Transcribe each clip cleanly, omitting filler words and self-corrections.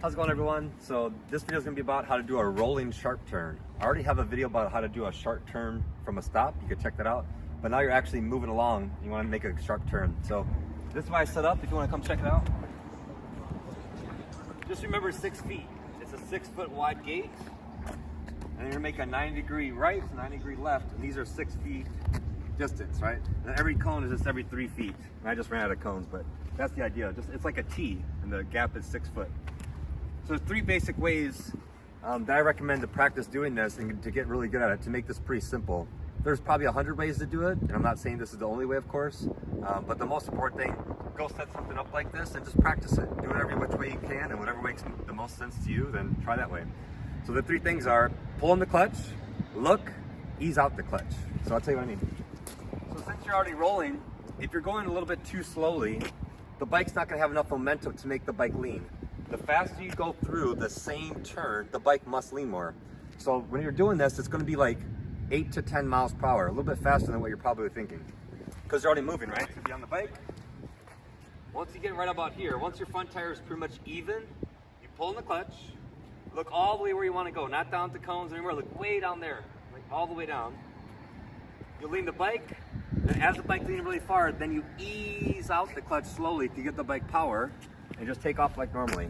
How's it going, everyone? So this video is going to be about how to do a rolling sharp turn. I already have a video about how to do a sharp turn from a stop. You can check that out. But now you're actually moving along. You want to make a sharp turn. So this is why I set up. If you want to come check it out. Just remember 6 feet. It's a 6 foot wide gate. And you're going to make a 90-degree right, 90-degree left. And these are 6 feet distance, right? And every cone is just every 3 feet. And I just ran out of cones, but that's the idea. It's like a T, and the gap is 6 foot. So there's 3 basic ways that I recommend to practice doing this and to get really good at it, to make this pretty simple. There's probably 100 ways to do it, and I'm not saying this is the only way, of course, but the most important thing, go set something up like this and just practice it. Do it every which way you can, and whatever makes the most sense to you, then try that way. So the 3 things are pull in the clutch, look, ease out the clutch. So I'll tell you what I mean. So since you're already rolling, if you're going a little bit too slowly, the bike's not gonna have enough momentum to make the bike lean. The faster you go through the same turn, the bike must lean more. So when you're doing this, it's gonna be like 8 to 10 miles per hour, a little bit faster than what you're probably thinking. Because you're already moving, right? So be on the bike. Once you get right about here, once your front tire is pretty much even, you pull in the clutch, look all the way where you wanna go, not down to cones anymore, look way down there, like all the way down. You lean the bike, and as the bike leaning really far, then you ease out the clutch slowly to get the bike power, and just take off like normally.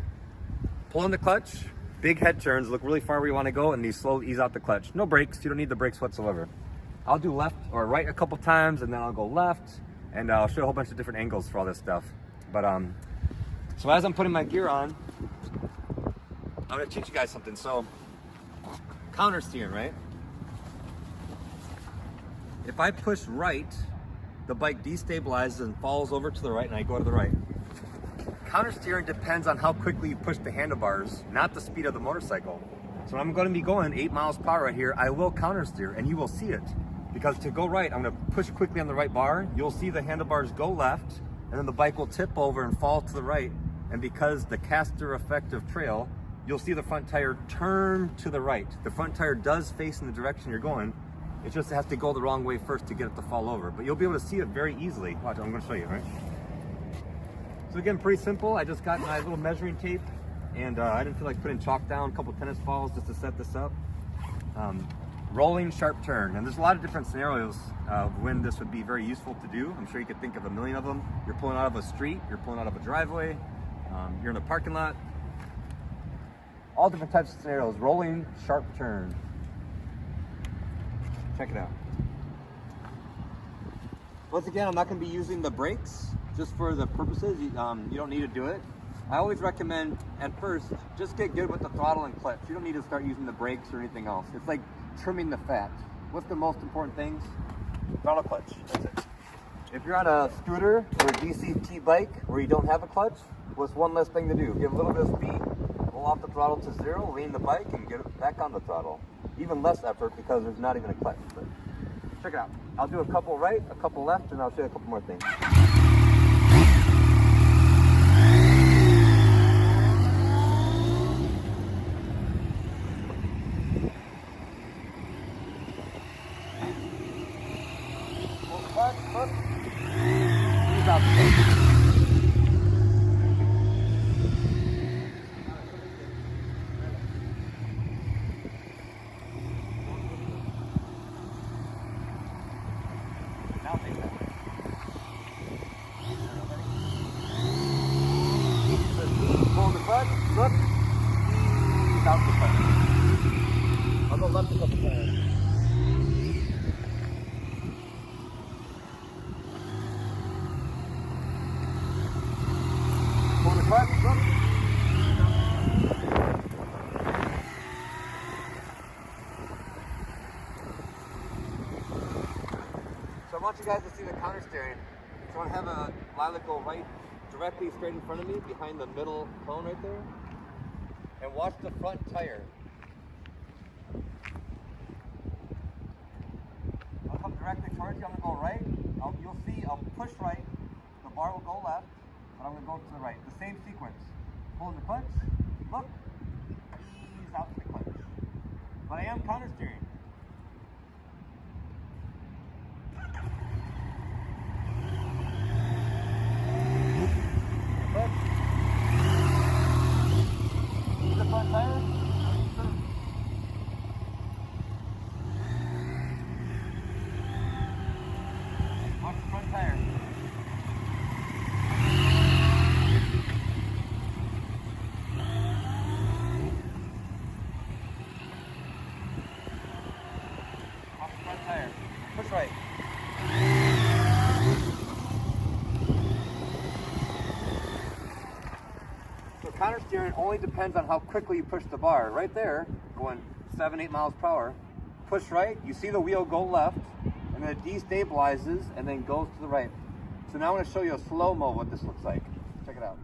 Pull in the clutch, big head turns, look really far where you want to go, and you slowly ease out the clutch. No brakes, you don't need the brakes whatsoever. I'll do left or right a couple times, and then I'll go left, and I'll show a whole bunch of different angles for all this stuff. But so as I'm putting my gear on, I'm gonna teach you guys something. So, countersteering, right? If I push right, the bike destabilizes and falls over to the right, and I go to the right. Countersteering depends on how quickly you push the handlebars, not the speed of the motorcycle. So I'm going to be going 8 miles per hour right here. I will countersteer, and you will see it. Because to go right, I'm going to push quickly on the right bar. You'll see the handlebars go left, and then the bike will tip over and fall to the right. And because the caster effect of trail, you'll see the front tire turn to the right. The front tire does face in the direction you're going. It just has to go the wrong way first to get it to fall over. But you'll be able to see it very easily. Watch, I'm going to show you, right? So again, pretty simple. I just got my little measuring tape, and I didn't feel like putting chalk down, a couple tennis balls just to set this up. Rolling sharp turn, and there's a lot of different scenarios of when this would be very useful to do. I'm sure you could think of a million of them. You're pulling out of a street, you're pulling out of a driveway, you're in a parking lot. All different types of scenarios. Rolling sharp turn. Check it out. Once again, I'm not going to be using the brakes. Just for the purposes, you don't need to do it. I always recommend, at first, just get good with the throttle and clutch. You don't need to start using the brakes or anything else. It's like trimming the fat. What's the most important things? Throttle, clutch. That's it. If you're on a scooter or a DCT bike where you don't have a clutch, what's one less thing to do? Give a little bit of speed, pull off the throttle to 0, lean the bike, and get it back on the throttle. Even less effort because there's not even a clutch. But check it out. I'll do a couple right, a couple left, and I'll show you a couple more things. Look, ease out the clutch. I'll go left a couple times. Pull the clutch, look. So I want you guys to see the countersteering. So I want to have a Lilac go right directly straight in front of me, behind the middle cone right there. And watch the front tire. I'll come directly towards you. I'm going to go right. You'll see I'll push right. The bar will go left, but I'm going to go to the right. The same sequence. Pull in the clutch. Look. Ease out the clutch. But I am countersteering. countersteering only depends on how quickly you push the bar. Right there, going 7-8 miles per hour. Push right, you see the wheel go left, and then it destabilizes and then goes to the right. So now I want to show you a slow-mo what this looks like. Check it out.